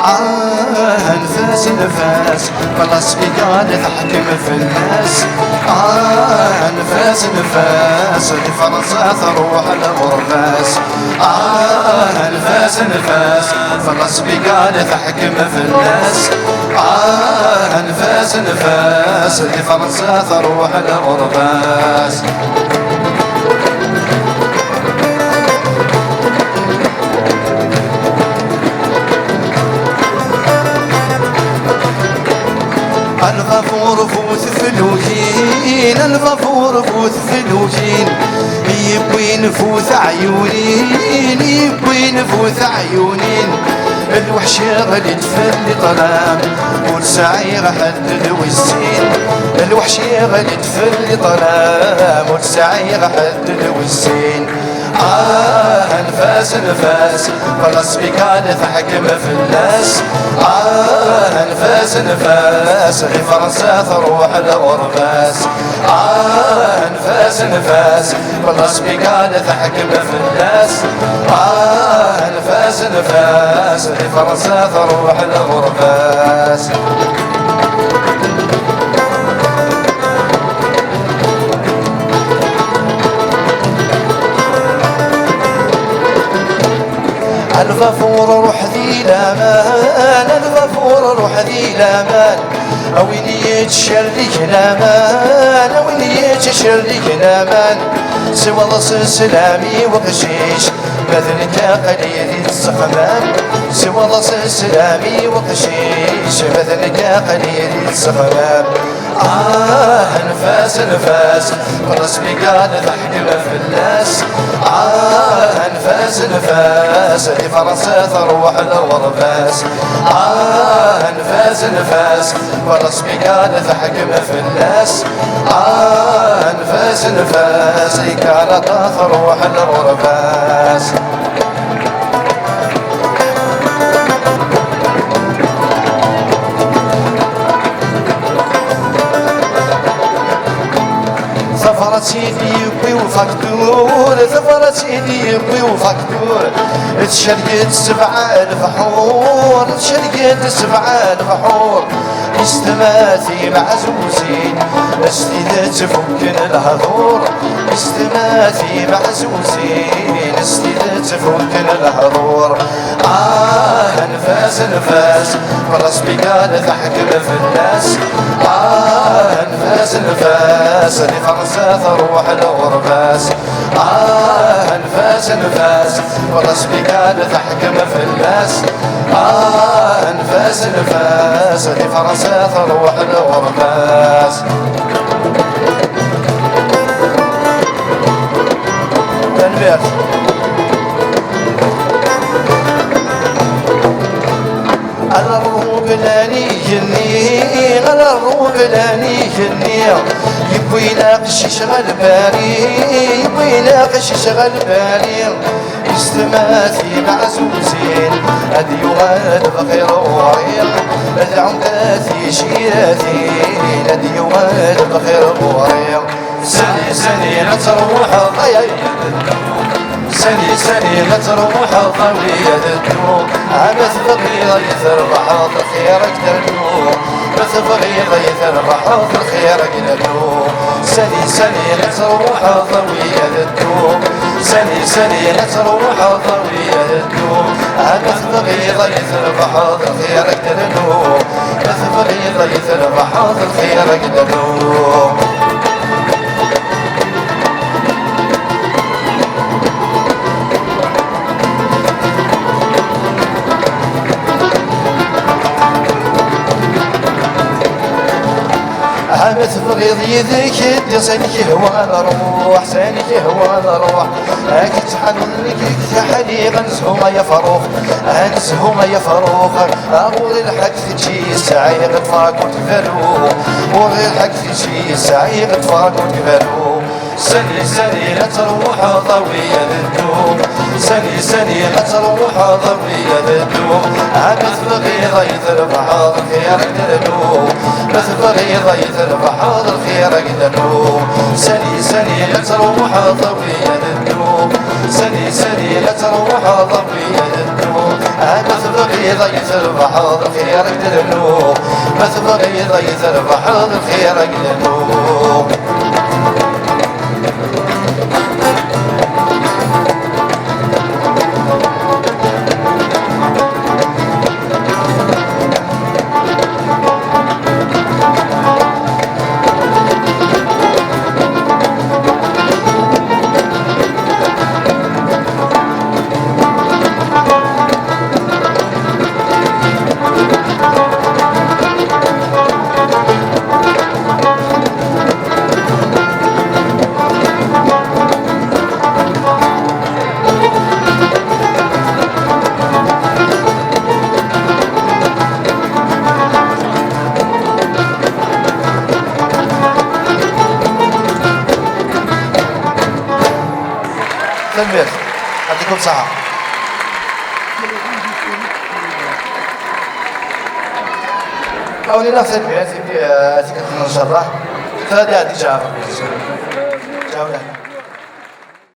نفاس نفاس خلاص في قال تحكم في الناس. نفاس نفاس لفرنسا تروح الغرباس. نفاس نفاس خلاص في قال تحكم في الناس. نفاس نفاس لفرنسا تروح الغرباس. الغفور فوت فلوكين، الغفور فوت فلوكين، يبوي نفوت عيونين، يبوي نفوت عيونين. الوحش غادي تفلي طلام والسعي حد الوزين. الوحش غادي تفلي طلام والسعي حد الوزين. نفاس نفاس خلاص بك تحكم في الناس. نفاس نفاس لفرنسا تروح الغرباس. نفاس نفاس خلاص بك تحكم في الناس. نفاس نفاس لفرنسا تروح الغرباس. الغفور روح ذي الامان، الغفور روح ذي الامان، وين يتشرك الامان، وين يتشرك الامان. سوى الله سلامي وقشيش بذلك قليل الصخمان. سوى الله سلامي وقشيش بذلك قليل الصخمان. نفاس نفاس خلاص بك تحكم في الناس. نفاس نفاس لفرنسا تروح الغرباس. نفاس نفاس خلاص بك تحكم في الناس. نفاس نفاس كانت تروح الغرباس. سفرة سيدي يبوي وفاكتور، سفرة سيدي يبوي وفاكتور. تشرقت 7000 حور، تشرقت 7000 حور. استماتي معزوزين استيدات تفكن الهضور. استماتي معزوزين استيدات تفكن الهضور. نفاس نفاس خلاص بك تحكم في الناس. نفاس نفاس لفرنسا تروح الغرباس. نفاس نفاس خلاص بك تحكم في الناس. نفاس نفاس لفرنسا تروح الغرباس. تنبير على الروب لاني جني، على الروب لاني جني. يبوي يناقش يشغل بالي، يبوي يناقش يشغل بالي. استماتي معزوزين هدي يغاد بخير وريق. العمداتي شيراتي هدي يغاد بخير وريق. سني سني نتروح سني سني نتروح طويل الدروب. عبث بغيض يتربح خيرك تردوب. بث بغيض يتربح خيرك تردوب. سني سني نتروح طويل الدروب. سني سني نتروح طويل الدروب. عبث بغيض يتربح خيرك تردوب. بث بغيض يتربح خيرك تردوب. عبث بغيض يذكر سنك هو الروح، سنك هو الروح. كتحنك كتحني غنزهما يا فروخ، غنزهما يا فروخ. أقول الحق تجي سعي غطفاك وتفلو، وغير الحق تجي سعي غطفاك وتفلو. سني سني لا تروح ضوية الدوم. سني سني لا تروح ضوية الدوم. عبث بغيض يذربح خيرك تردوم. بث بغيض يذربح خيرك تردوم. سني سني لا تروح ضوية الدوم. سني سني لا تروح ضوية الدوم. عبث بغيض تبغي ضيت البحر الخير يدلو ما تبغي ضيت البحر الخير يدلو تنبيه يعطيكم الصحة. أولي لا تنبيه تكتنا نشرح فهذا هادي جعفر